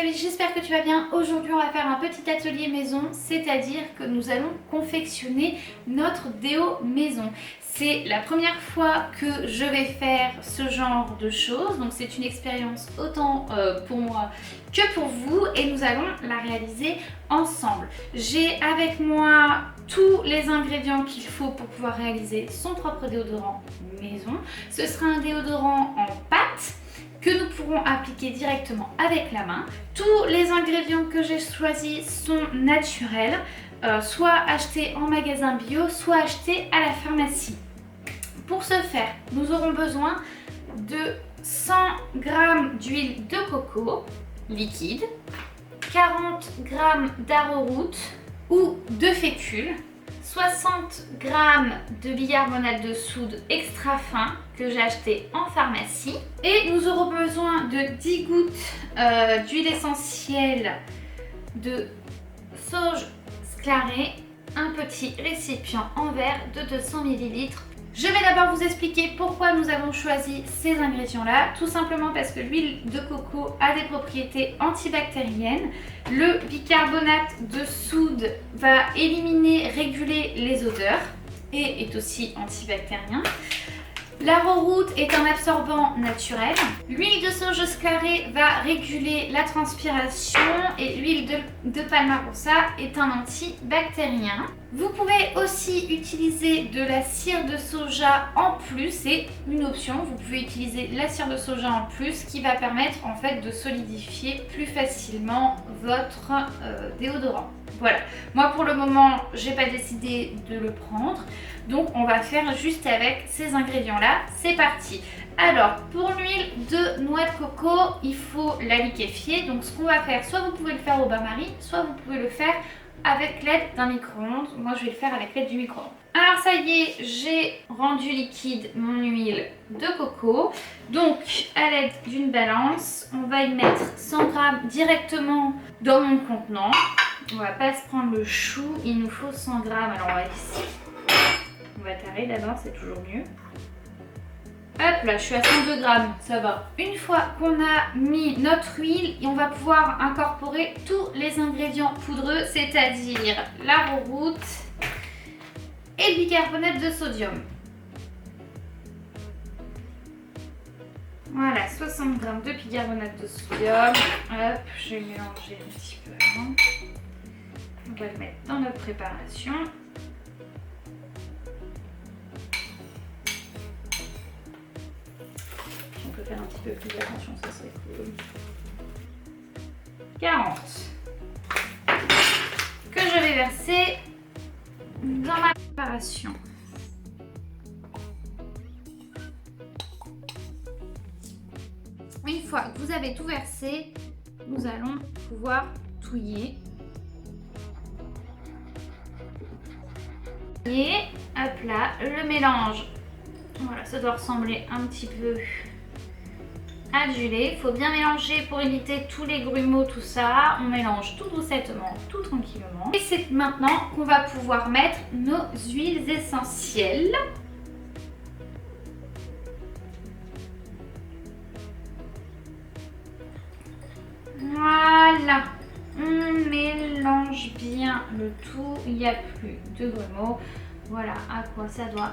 salut, j'espère que tu vas bien. Aujourd'hui on va faire un petit atelier maison, c'est-à-dire que nous allons confectionner notre déo maison. C'est la première fois que je vais faire ce genre de choses, donc c'est une expérience autant pour moi que pour vous et nous allons la réaliser ensemble. J'ai avec moi tous les ingrédients qu'il faut pour pouvoir réaliser son propre déodorant maison. Ce sera un déodorant en pâte que nous pourrons appliquer directement avec la main. Tous les ingrédients que j'ai choisis sont naturels, soit achetés en magasin bio, soit achetés à la pharmacie. Pour ce faire, nous aurons besoin de 100 g d'huile de coco liquide, 40 g d'arrowroot ou de fécule, 60 g de bicarbonate de soude extra fin que j'ai acheté en pharmacie. Et nous aurons besoin de 10 gouttes d'huile essentielle de sauge sclarée, un petit récipient en verre de 200 ml. Je vais d'abord vous expliquer pourquoi nous avons choisi ces ingrédients-là. Tout simplement parce que l'huile de coco a des propriétés antibactériennes. Le bicarbonate de soude va éliminer, réguler les odeurs et est aussi antibactérien. L'arrowroot est un absorbant naturel. L'huile de sauge sclarée va réguler la transpiration et l'huile de palmarosa est un antibactérien. Vous pouvez aussi utiliser de la cire de soja en plus, c'est une option. Vous pouvez utiliser la cire de soja en plus qui va permettre en fait de solidifier plus facilement votre déodorant. Voilà, moi pour le moment j'ai pas décidé de le prendre, donc on va faire juste avec ces ingrédients là. C'est parti. Alors pour l'huile de noix de coco, il faut la liquéfier. Donc ce qu'on va faire, soit vous pouvez le faire au bain-marie, soit vous pouvez le faire avec l'aide d'un micro-ondes. Moi je vais le faire avec l'aide du micro-ondes. Alors ça y est, j'ai rendu liquide mon huile de coco. Donc à l'aide d'une balance, on va y mettre 100 g directement dans mon contenant. On va pas se prendre le chou, il nous faut 100 g. Alors on va ici. On va tarer d'abord, c'est toujours mieux. Hop là, je suis à 102 g, ça va. Une fois qu'on a mis notre huile, on va pouvoir incorporer tous les ingrédients poudreux, c'est-à-dire l'arrowroot et le bicarbonate de sodium. Voilà, 60 g de bicarbonate de sodium. Hop, je vais mélanger un petit peu avant. On va le mettre dans notre préparation. On peut faire un petit peu plus attention, ça serait cool. 40 que je vais verser dans ma préparation. Une fois que vous avez tout versé, nous allons pouvoir touiller. Et hop là, le mélange, voilà, ça doit ressembler un petit peu à du lait. Il faut bien mélanger pour éviter tous les grumeaux, tout ça. On mélange tout doucettement, tout tranquillement. Et c'est maintenant qu'on va pouvoir mettre nos huiles essentielles. Voilà. On mélange bien le tout, il n'y a plus de grumeaux. Voilà à quoi ça doit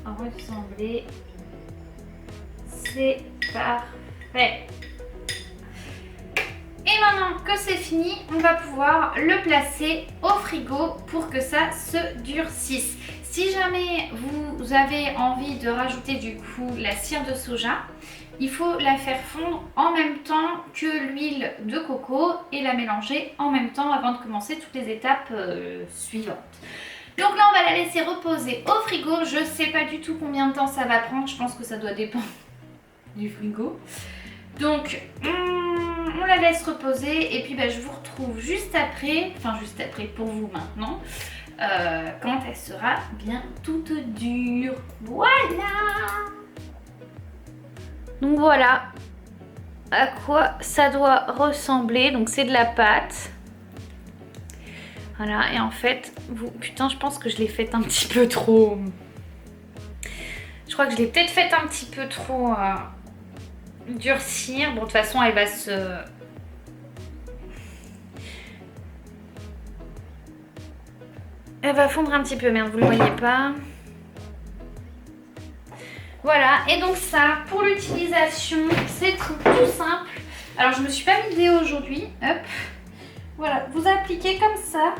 ressembler. C'est parfait. Et maintenant que c'est fini, on va pouvoir le placer au frigo pour que ça se durcisse. Si jamais vous avez envie de rajouter du coup la cire de soja, il faut la faire fondre en même temps que l'huile de coco et la mélanger en même temps avant de commencer toutes les étapes suivantes. Donc là on va la laisser reposer au frigo. Je ne sais pas du tout combien de temps ça va prendre, je pense que ça doit dépendre du frigo. Donc on la laisse reposer et puis je vous retrouve juste après, enfin juste après pour vous maintenant, quand elle sera bien toute dure. Voilà! Donc voilà à quoi ça doit ressembler. Donc c'est de la pâte. Voilà, et en fait, putain, je pense que je l'ai faite un petit peu trop. Je crois que je l'ai peut-être faite un petit peu trop durcir. Bon, de toute façon, elle va se Elle va fondre un petit peu, merde, vous le voyez pas. Voilà, et donc ça, pour l'utilisation, c'est tout simple. Alors je me suis pas mis de déo aujourd'hui, hop. Voilà, vous appliquez comme ça.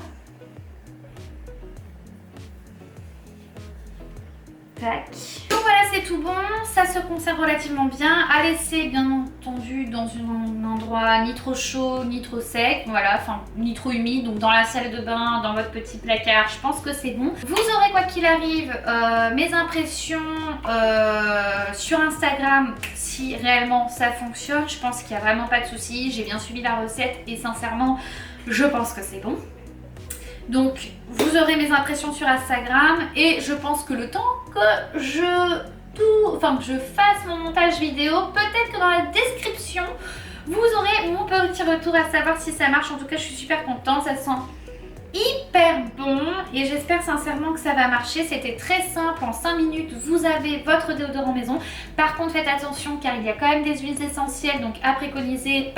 Tac. Donc voilà, c'est tout bon, ça se conserve relativement bien, à laisser bien entendu dans un endroit ni trop chaud ni trop sec, voilà, enfin ni trop humide, donc dans la salle de bain, dans votre petit placard, je pense que c'est bon. Vous aurez quoi qu'il arrive mes impressions sur Instagram si réellement ça fonctionne, je pense qu'il n'y a vraiment pas de souci, j'ai bien suivi la recette et sincèrement je pense que c'est bon. Donc vous aurez mes impressions sur Instagram et je pense que le temps que je fasse mon montage vidéo, peut-être que dans la description vous aurez mon petit retour à savoir si ça marche. En tout cas je suis super contente, ça sent hyper bon et j'espère sincèrement que ça va marcher. C'était très simple, en 5 minutes vous avez votre déodorant maison. Par contre faites attention car il y a quand même des huiles essentielles, donc à préconiser,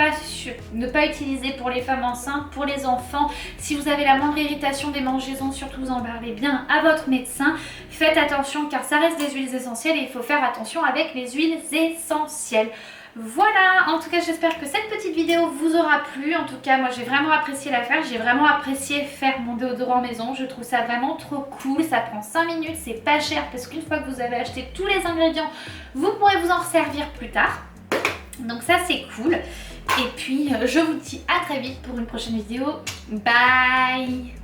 ne pas utiliser pour les femmes enceintes, pour les enfants. Si vous avez la moindre irritation, des démangeaisons, surtout vous en parlez bien à votre médecin. Faites attention car ça reste des huiles essentielles et il faut faire attention avec les huiles essentielles. Voilà, en tout cas j'espère que cette petite vidéo vous aura plu. En tout cas moi j'ai vraiment apprécié la faire, j'ai vraiment apprécié faire mon déodorant maison. Je trouve ça vraiment trop cool, ça prend 5 minutes, c'est pas cher parce qu'une fois que vous avez acheté tous les ingrédients, vous pourrez vous en servir plus tard. Donc ça c'est cool. Et puis je vous dis à très vite pour une prochaine vidéo. Bye!